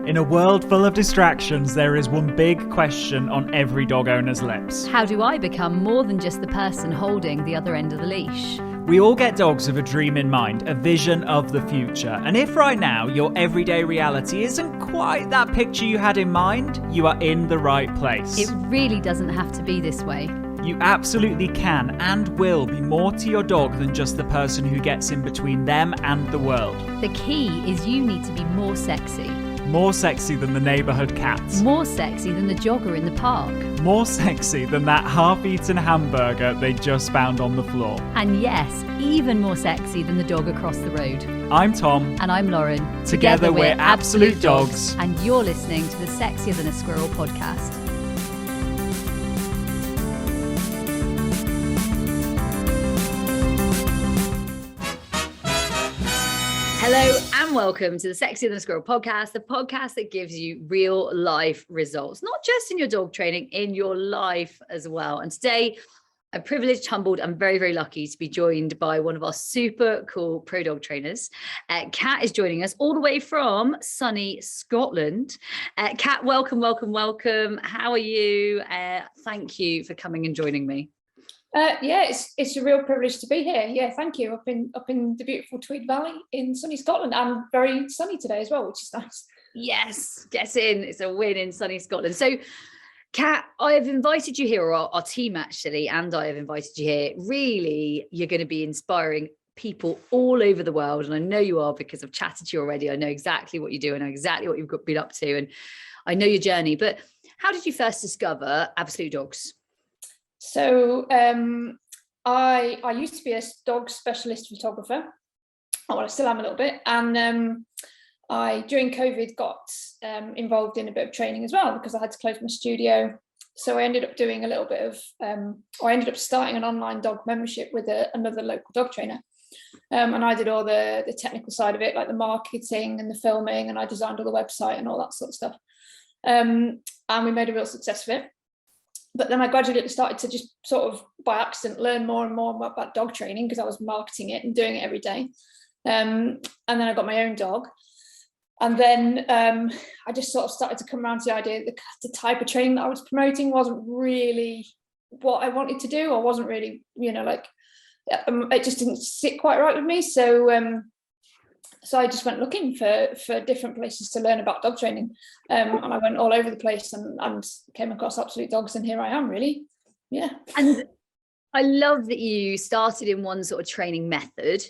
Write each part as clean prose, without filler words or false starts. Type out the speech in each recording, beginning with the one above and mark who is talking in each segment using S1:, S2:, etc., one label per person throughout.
S1: In a world full of distractions, there is one big question on every dog owner's lips.
S2: How do I become more than just the person holding the other end of the leash?
S1: We all get dogs with a dream in mind, a vision of the future. And if right now your everyday reality isn't quite that picture you had in mind, you are in the right place.
S2: It really doesn't have to be this way.
S1: You absolutely can and will be more to your dog than just the person who gets in between them and the world.
S2: The key is you need to be more sexy.
S1: More sexy than the neighbourhood cat.
S2: More sexy than the jogger in the park.
S1: More sexy than that half-eaten hamburger they just found on the floor.
S2: And yes, even more sexy than the dog across the road.
S1: I'm Tom.
S2: And I'm Lauren.
S1: Together we're Absolute Dogs.
S2: And you're listening to the Sexier Than a Squirrel podcast. Hello and welcome to the Sexier Than a Squirrel podcast, the podcast that gives you real life results, not just in your dog training, in your life as well. And today, I'm privileged, humbled, and very, very lucky to be joined by one of our super cool pro dog trainers. Kat is joining us all the way from sunny Scotland. Kat, welcome. How are you? Thank you for coming and joining me.
S3: It's a real privilege to be here. Yeah, thank you. Up in the beautiful Tweed Valley in sunny Scotland, and very sunny today as well, which is nice.
S2: Yes, get in. It's a win in sunny Scotland. So, Kat, I have invited you here, or our team actually, and I have invited you here. Really, you're going to be inspiring people all over the world, and I know you are because I've chatted to you already. I know exactly what you do. I know exactly what you've been up to, and I know your journey. But how did you first discover Absolute Dogs?
S3: So I used to be a dog specialist photographer. Well, I still am a little bit. And I, during COVID, got involved in a bit of training as well because I had to close my studio. So I ended up doing a little bit of, I ended up starting an online dog membership with another local dog trainer. And I did all the technical side of it, like the marketing and the filming, and I designed all the website and all that sort of stuff. And we made a real success of it. But then I gradually started to just sort of by accident learn more and more about dog training because I was marketing it and doing it every day. And then I got my own dog. And then I just sort of started to come around to the idea that the type of training that I was promoting wasn't really what I wanted to do, or wasn't really, it just didn't sit quite right with me. So I just went looking for different places to learn about dog training. And I went all over the place and came across Absolute Dogs, and here I am, really. Yeah.
S2: And I love that you started in one sort of training method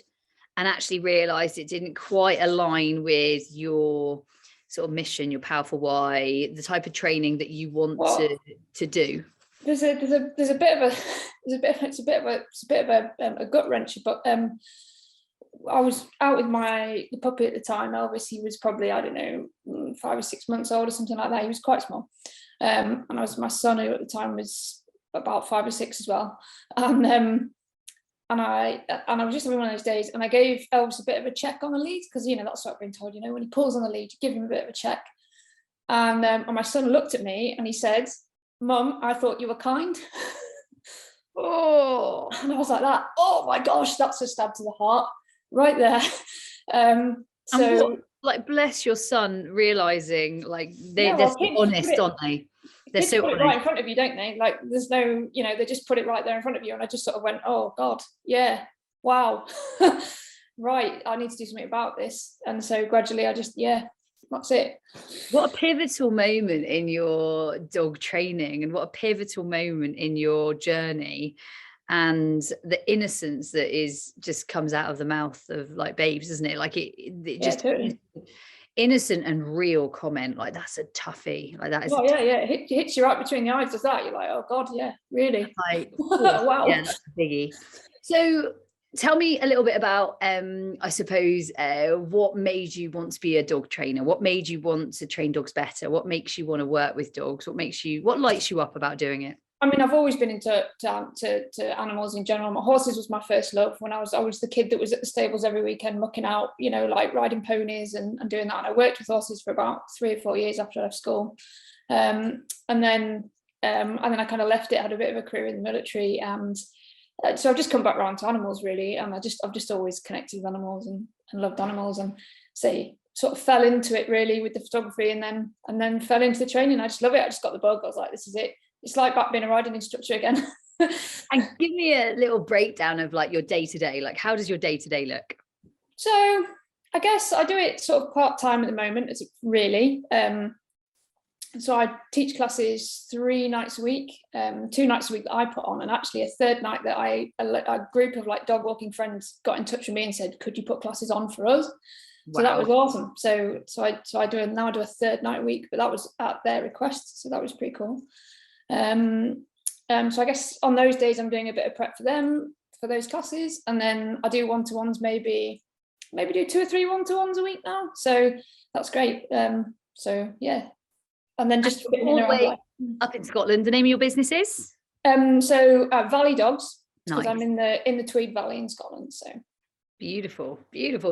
S2: and actually realised it didn't quite align with your sort of mission, your powerful why, the type of training that you want to do.
S3: It's a bit of a gut wrencher, but I was out with the puppy at the time. Elvis, he was probably, 5 or 6 months old or something like that. He was quite small. And I was my son, who at the time was about 5 or 6 as well. And I was just having one of those days, and I gave Elvis a bit of a check on the lead because, that's what I've been told, when he pulls on the lead, you give him a bit of a check. And my son looked at me and he said, "Mum, I thought you were kind." Oh, and I was like that. Oh my gosh, that's a stab to the heart. Right there.
S2: Bless your son, realizing they're so honest, aren't they? They're so honest.
S3: Right in front of you, don't they? Like there's no, they just put it right there in front of you, and I just sort of went, oh God, yeah, wow, right, I need to do something about this. And so gradually, that's it.
S2: What a pivotal moment in your dog training, and what a pivotal moment in your journey. And the innocence that just comes out of the mouth of babes, isn't it? It just
S3: totally.
S2: Innocent and real comment. Like that's a toughie. Like that is.
S3: Oh yeah. It hits you right between the eyes. Does that? You're like, oh God, yeah, really. Wow.
S2: Yeah, that's a biggie. So tell me a little bit about, I suppose, what made you want to be a dog trainer? What made you want to train dogs better? What makes you want to work with dogs? What lights you up about doing it?
S3: I mean, I've always been into animals in general. My horses was my first love. When I was the kid that was at the stables every weekend, mucking out, riding ponies and doing that. And I worked with horses for about 3 or 4 years after I left school. And then I kind of left it, had a bit of a career in the military. And so I've just come back around to animals, really. And I've just always connected with animals and loved animals. And say sort of fell into it really with the photography, and then fell into the training. I just love it. I just got the bug. I was like, this is it. It's like back being a riding instructor again.
S2: And give me a little breakdown of like your day-to-day. Like, how does your day-to-day look?
S3: So I guess I do it sort of part-time at the moment, as really. So I teach classes 3 nights a week, 2 nights a week that I put on, and actually a third night that a group of like dog walking friends got in touch with me and said, could you put classes on for us? Wow. So that was awesome. So I do a third night a week, but that was at their request, so that was pretty cool. So I guess on those days I'm doing a bit of prep for them for those classes, and then I do one-to-ones, maybe do 2 or 3 one-to-ones a week now. So that's great. So yeah, and then just
S2: all the way up in Scotland. The name of your business is?
S3: So Valley Dogs, because
S2: nice.
S3: I'm in the Tweed Valley in Scotland. So
S2: beautiful.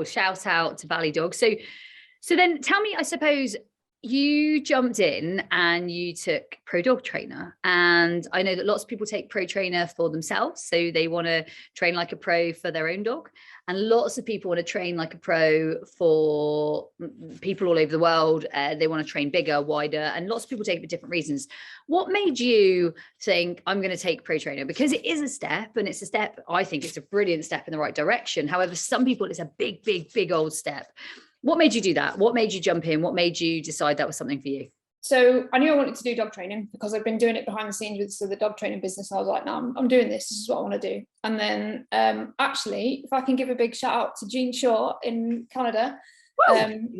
S2: Shout out to Valley Dogs. So then tell me, I suppose you jumped in and you took pro dog trainer, and I know that lots of people take pro trainer for themselves, so they want to train like a pro for their own dog, and lots of people want to train like a pro for people all over the world. They want to train bigger, wider, and lots of people take it for different reasons. What made you think, I'm going to take pro trainer? Because it is a step, and it's a step, I think it's a brilliant step in the right direction. However, some people it's a big old step. What made you do that? What made you jump in? What made you decide that was something for you?
S3: So I knew I wanted to do dog training because I've been doing it behind the scenes with the dog training business. And I was like, no, I'm doing this. This is what I want to do. And then actually, if I can give a big shout out to Jean Shaw in Canada,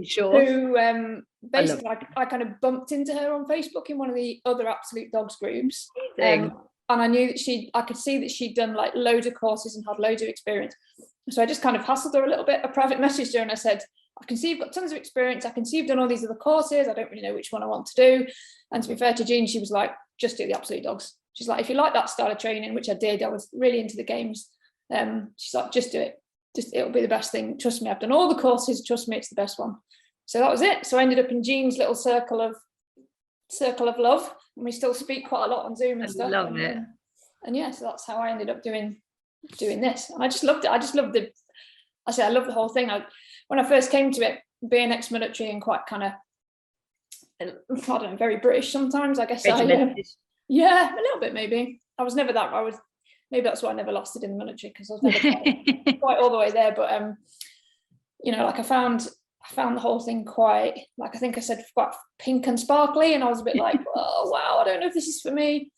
S2: sure.
S3: Who basically I kind of bumped into her on Facebook in one of the other Absolute Dogs groups. And I knew that I could see that she'd done like loads of courses and had loads of experience. So I just kind of hassled her a little bit. I private messaged her and I said, I can see you've got tons of experience. I can see you've done all these other courses. I don't really know which one I want to do. And to be fair to Jean, she was like, just do the Absolute Dogs. She's like, if you like that style of training, which I did, I was really into the games. She's like, just do it. It'll be the best thing. Trust me, I've done all the courses. Trust me, it's the best one. So that was it. So I ended up in Jean's little circle of love. And we still speak quite a lot on Zoom and stuff.
S2: I love it.
S3: And yeah, so that's how I ended up doing this. And I just loved it. I love the whole thing. When I first came to it, being ex-military and quite kind of, I don't know, very British sometimes, I guess. Yeah, a little bit maybe. I was never that. Maybe that's why I never lasted in the military, because I was never quite all the way there. But like I found the whole thing quite, like I think I said, quite pink and sparkly, and I was a bit like, oh wow, I don't know if this is for me.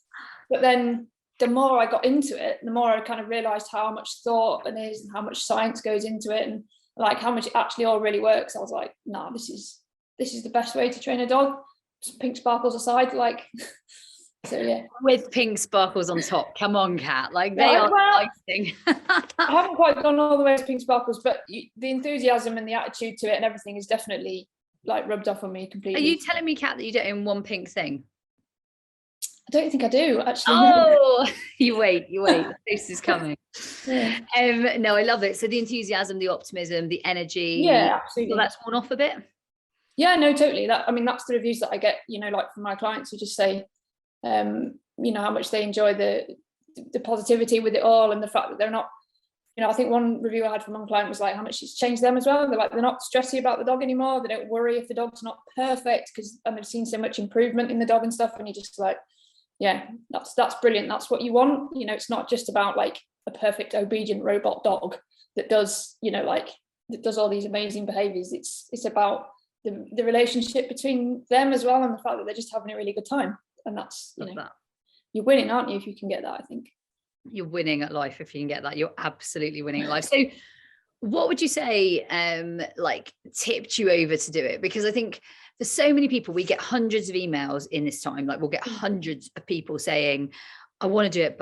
S3: But then the more I got into it, the more I kind of realised how much thought and how much science goes into it, and like how much it actually all really works. I was like, no, this is the best way to train a dog. Just pink sparkles aside, like. So yeah,
S2: with pink sparkles on top. Come on, Kat, like they are exciting.
S3: I haven't quite gone all the way to pink sparkles, but the enthusiasm and the attitude to it and everything is definitely like rubbed off on me completely.
S2: Are you telling me, Kat, that you don't own one pink thing?
S3: I don't think I do, actually.
S2: Oh, you wait. This is coming.
S3: Yeah.
S2: No, I love it. So the enthusiasm, the optimism, the energy.
S3: Yeah, absolutely.
S2: So that's worn off a bit.
S3: Yeah, no, totally. That's the reviews that I get, like from my clients who just say, how much they enjoy the positivity with it all, and the fact that they're not, I think one review I had from one client was like how much it's changed them as well. They're not stressy about the dog anymore. They don't worry if the dog's not perfect, and they've seen so much improvement in the dog and stuff. And you're just like, yeah, that's brilliant. That's what you want. It's not just about like a perfect obedient robot dog that does, that does all these amazing behaviors. It's about the relationship between them as well, and the fact that they're just having a really good time. And that's, you're winning, aren't you, if you can get that? I think
S2: you're winning at life if you can get that. You're absolutely winning at life. So what would you say tipped you over to do it? Because I think for so many people, we get hundreds of emails in this time. Like we'll get hundreds of people saying, I want to do it,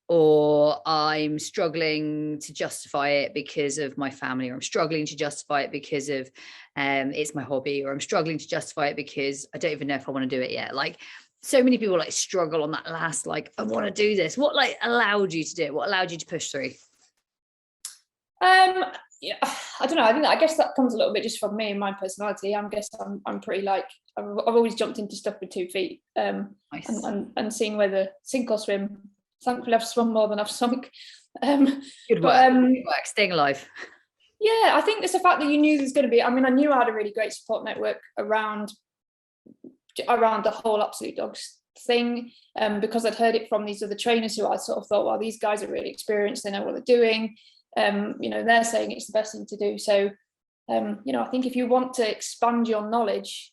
S2: or I'm struggling to justify it because of my family, or I'm struggling to justify it because of it's my hobby, or I'm struggling to justify it because I don't even know if I want to do it yet. Like so many people struggle on that last, I want to do this. What allowed you to do it? What allowed you to push through?
S3: Yeah, I don't know. I guess that comes a little bit just from me and my personality. I'm pretty I've always jumped into stuff with 2 feet,
S2: nice.
S3: and seen whether sink or swim. Thankfully, I've swum more than I've sunk.
S2: Good work. Good work. Staying alive.
S3: Yeah, I think it's the fact that you knew there's going to be, I mean, I knew I had a really great support network around the whole Absolute Dogs thing, because I'd heard it from these other trainers who I sort of thought, well, these guys are really experienced, they know what they're doing, they're saying it's the best thing to do. So, I think if you want to expand your knowledge,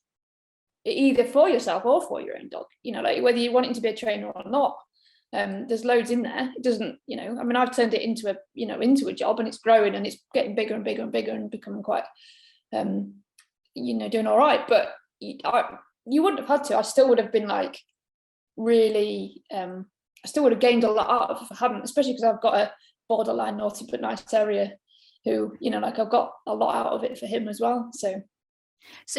S3: either for yourself or for your own dog, like whether you want it to be a trainer or not, there's loads in there. It doesn't, I mean, I've turned it into a job, and it's growing and it's getting bigger and bigger and bigger and becoming quite, doing all right. But you wouldn't have had to. I still would have been like really, I still would have gained a lot out of if I hadn't, especially because I've got a borderline naughty but nice terrier who, I've got a lot out of it for him as well.
S2: So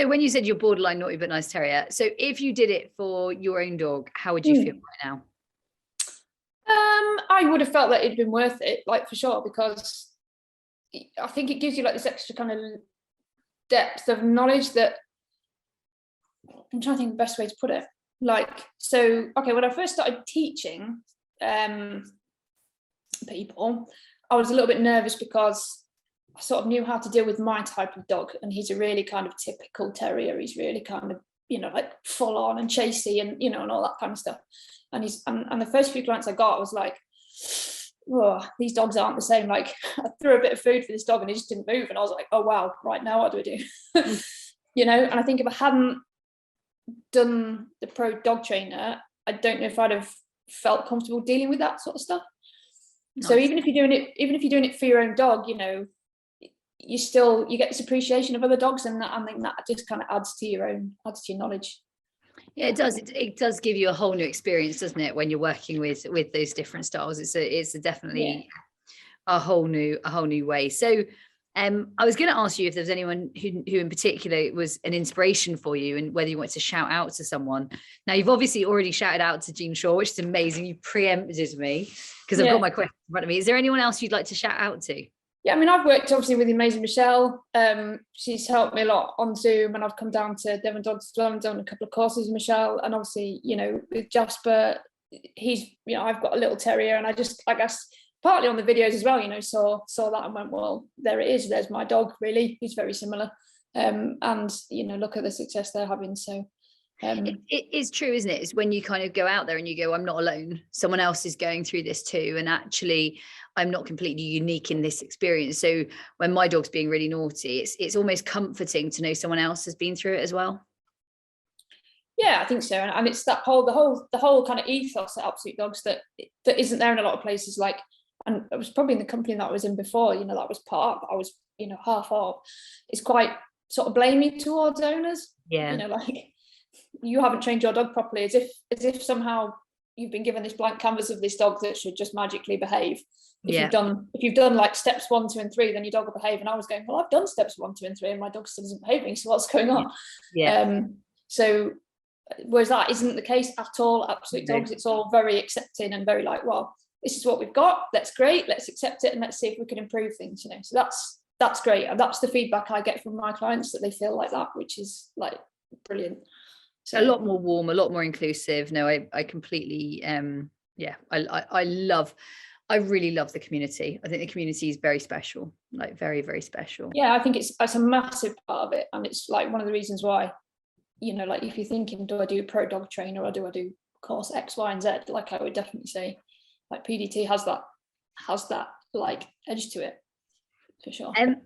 S2: when you said you're borderline naughty but nice terrier, so if you did it for your own dog, how would you feel right now?
S3: I would have felt that it'd been worth it, like for sure, because I think it gives you like this extra kind of depth of knowledge that I'm trying to think the best way to put it. Like, so, okay, when I first started teaching people, I was a little bit nervous because I sort of knew how to deal with my type of dog, and he's a really kind of typical terrier. He's really kind of, like full on and chasey and, and all that kind of stuff. And and the first few clients I got, I was like, oh, these dogs aren't the same. Like, I threw a bit of food for this dog and he just didn't move. And I was like, oh, wow, right, now what do I do? And I think if I hadn't done the pro dog trainer, I don't know if I'd have felt comfortable dealing with that sort of stuff. Nice. So even if you're doing it for your own dog, you get this appreciation of other dogs, and I think that just kind of adds to your knowledge.
S2: Yeah, it does. It does give you a whole new experience, doesn't it? When you're working with those different styles, it's definitely a whole new way. So, I was going to ask you if there's anyone who in particular was an inspiration for you, and whether you want to shout out to someone. Now, you've obviously already shouted out to Jean Shaw, which is amazing. You preempted me because I've got my question in front of me. Is there anyone else you'd like to shout out to?
S3: Yeah, I mean, I've worked obviously with the amazing Michelle. She's helped me a lot on Zoom, and I've come down to Devon Dogs as well and done a couple of courses with Michelle. And obviously, with Jasper, he's, I've got a little terrier, and I guess partly on the videos as well, saw that and went, well, there it is. There's my dog, really. He's very similar. And, look at the success they're having. So
S2: it is true, isn't it? It's when you kind of go out there and you go, I'm not alone. Someone else is going through this too. And actually, I'm not completely unique in this experience. So when my dog's being really naughty, it's almost comforting to know someone else has been through it as well.
S3: Yeah, I think so. And it's that the whole kind of ethos at Absolute Dogs that isn't there in a lot of places. Like, and it was probably in the company that I was in before, that was I was, half of. It's quite sort of blaming towards owners.
S2: Yeah.
S3: Like, you haven't trained your dog properly, as if somehow you've been given this blank canvas of this dog that should just magically behave. If you've done like steps 1, 2, and 3, then your dog will behave. And I was going, well, I've done steps 1, 2, and 3, and my dog still isn't behaving. So what's going on?
S2: Yeah.
S3: So whereas that isn't the case at all, Absolute Dogs, it's all very accepting and very like, well, this is what we've got. That's great. Let's accept it and let's see if we can improve things. So that's great, and that's the feedback I get from my clients, that they feel like that, which is like brilliant.
S2: So a lot more warm, a lot more inclusive. No, I completely, I really love the community. I think the community is very special, like very, very special.
S3: Yeah, I think it's a massive part of it. And it's like one of the reasons why, like if you're thinking, do I do pro dog trainer or do I do course X, Y, and Z? Like I would definitely say like PDT has that like edge to it. For sure.
S2: And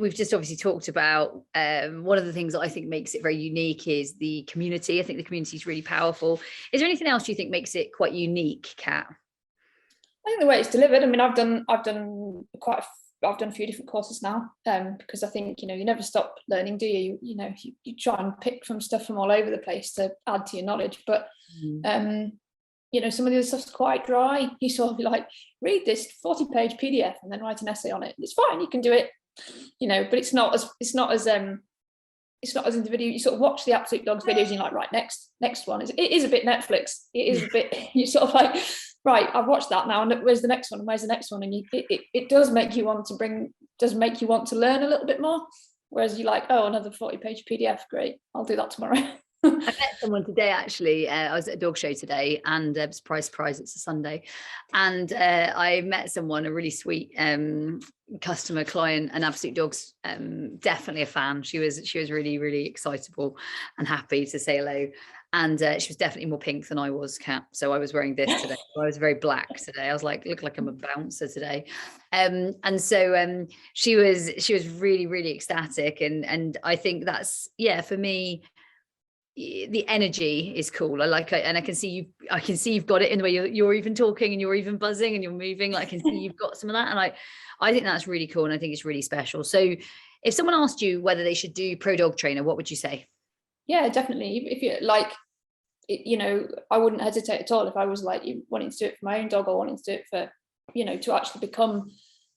S2: we've just obviously talked about one of the things that I think makes it very unique is the community. I think the community is really powerful. Is there anything else you think makes it quite unique, Kat?
S3: I think the way it's delivered. I mean, I've done a few different courses now, because I think you never stop learning, do you? You try and pick from stuff from all over the place to add to your knowledge, but some of the other stuff's quite dry. You sort of like read this 40-page PDF and then write an essay on it. It's fine, you can do it, but it's not as individual. You sort of watch the Absolute Dogs videos and you're like, right, next one. It is a bit Netflix. It is a bit, you sort of like, right, I've watched that now, and where's the next one? And where's the next one? And it does make you want to learn a little bit more. Whereas you're like, oh, another 40-page PDF, great, I'll do that tomorrow.
S2: I met someone today, actually. I was at a dog show today, and surprise, surprise, it's a Sunday. And I met someone, a really sweet customer, client, and Absolute Dogs, definitely a fan. She was really, really excitable and happy to say hello. And she was definitely more pink than I was, Kat. So I was wearing this today. I was very black today. I was like, look like I'm a bouncer today. And so she was really, really ecstatic. And I think that's, yeah, for me, the energy is cool. I like it, and I can see you've got it in the way you're even talking, and you're even buzzing, and you're moving. Like, I can see you've got some of that, and I think that's really cool, and I think it's really special. So if someone asked you whether they should do pro dog trainer, what would you say?
S3: Yeah, definitely. If you like, I wouldn't hesitate at all if I was like wanting to do it for my own dog, or wanting to do it for, to actually become,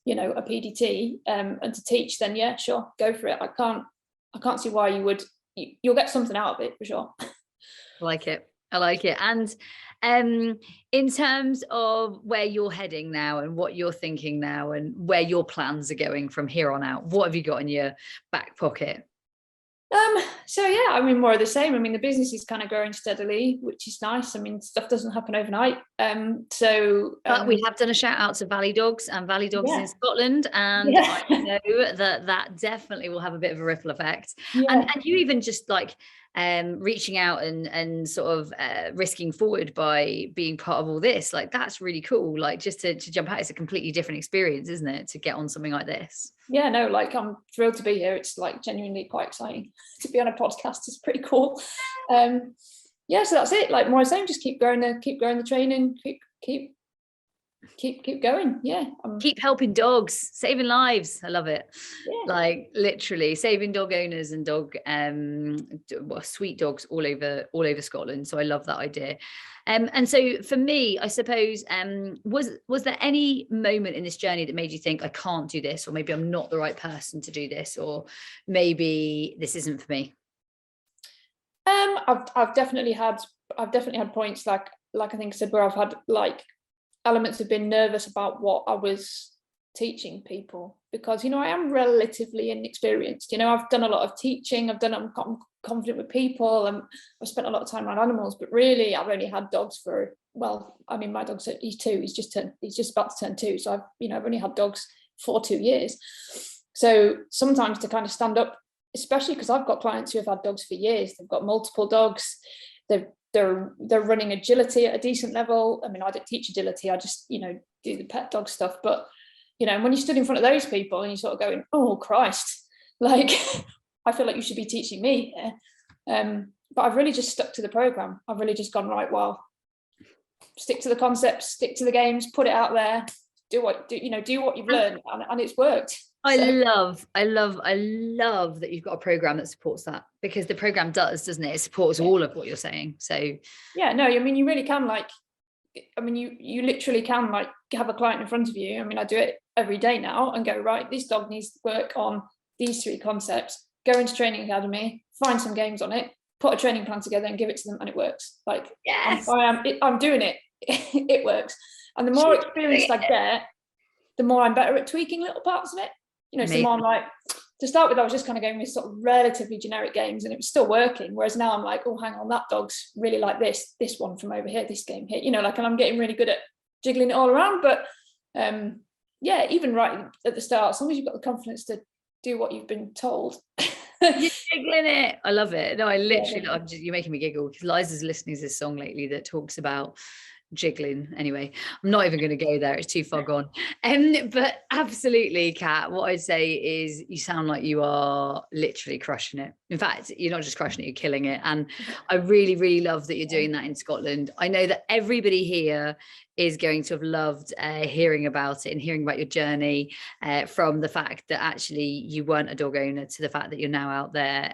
S3: a PDT, and to teach, then yeah, sure, go for it. I can't see why you would. You'll get something out of it for sure.
S2: I like it. And in terms of where you're heading now, and what you're thinking now, and where your plans are going from here on out, what have you got in your back pocket?
S3: So yeah, I mean, more of the same. I mean, the business is kind of growing steadily, which is nice. I mean, stuff doesn't happen overnight.
S2: But we have done a shout out to Valley Dogs, and Valley Dogs
S3: yeah.
S2: in Scotland, and
S3: Yeah.
S2: I know that definitely will have a bit of a ripple effect.
S3: Yeah.
S2: And you even just like reaching out and sort of risking forward by being part of all this, like that's really cool. Like, just to jump out, it's a completely different experience, isn't it, to get on something like this?
S3: Yeah, no, like I'm thrilled to be here. It's like genuinely quite exciting to be on a podcast. It's pretty cool. Yeah, so that's it. Like more of the same, just keep growing the training, keep going. Yeah.
S2: Keep helping dogs, saving lives. I love it.
S3: Yeah.
S2: Like literally saving dog owners and sweet dogs all over Scotland. So I love that idea. And so for me, I suppose, was there any moment in this journey that made you think I can't do this, or maybe I'm not the right person to do this, or maybe this isn't for me?
S3: I've definitely had points like I think I said, where I've had like elements of being nervous about what I was teaching people, because I am relatively inexperienced. I've done a lot of teaching, I'm confident with people, and I've spent a lot of time around animals, but really I've only had dogs for, well, I mean, my dog's, he's 2, he's just about to turn 2, so I've only had dogs for 2 years. So sometimes to kind of stand up, especially because I've got clients who have had dogs for years, they've got multiple dogs, they're running agility at a decent level. I mean, I don't teach agility, I just do the pet dog stuff. But when you stood in front of those people and you're sort of going, oh Christ, like I feel like you should be teaching me here. But I've really just stuck to the program. I've really just gone, right, well, stick to the concepts, stick to the games, put it out there, do what you've learned, and it's worked.
S2: I love that you've got a program that supports that, because the program doesn't it? It supports all of what you're saying. So
S3: yeah, no, I mean, you really can, you literally can have a client in front of you. I mean, I do it every day now and go, right, this dog needs to work on these 3 concepts, go into training academy, find some games on it, put a training plan together and give it to them, and it works. Like,
S2: yes,
S3: I'm doing it. It works. And the more experience I get, the more I'm better at tweaking little parts of it. So more I'm like, to start with, I was just kind of going with sort of relatively generic games, and it was still working. Whereas now I'm like, oh, hang on, that dog's really like this one from over here, this game here, and I'm getting really good at jiggling it all around. But yeah, even right at the start, as long as you've got the confidence to do what you've been told.
S2: You're jiggling it. I love it. No, I literally, you're making me giggle, because Liza's listening to this song lately that talks about jiggling. Anyway, I'm not even going to go there, it's too far gone. But absolutely, Kat, what I'd say is you sound like you are literally crushing it. In fact, you're not just crushing it, you're killing it. And I really, really love that you're doing that in Scotland. I know that everybody here is going to have loved hearing about it and hearing about your journey, from the fact that actually you weren't a dog owner to the fact that you're now out there,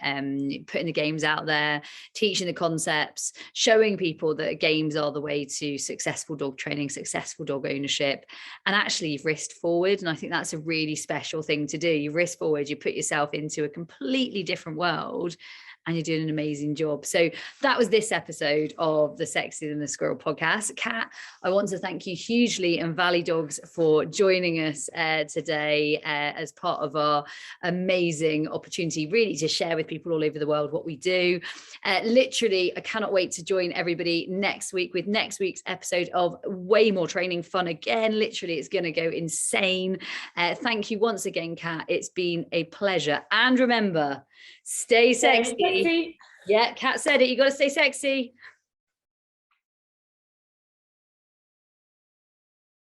S2: putting the games out there, teaching the concepts, showing people that games are the way to successful dog training, successful dog ownership. And actually you've risked forward, and I think that's a really special thing to do. You risk forward, you put yourself into a completely different world, and you're doing an amazing job. So that was this episode of the Sexier Than the Squirrel podcast. Kat, I want to thank you hugely, and Valley Dogs, for joining us today as part of our amazing opportunity really to share with people all over the world what we do. Literally, I cannot wait to join everybody next week with next week's episode of way more training fun again. Literally, it's going to go insane. Thank you once again, Kat. It's been a pleasure. And remember, stay sexy. Yeah, Kat said it. You got to stay sexy.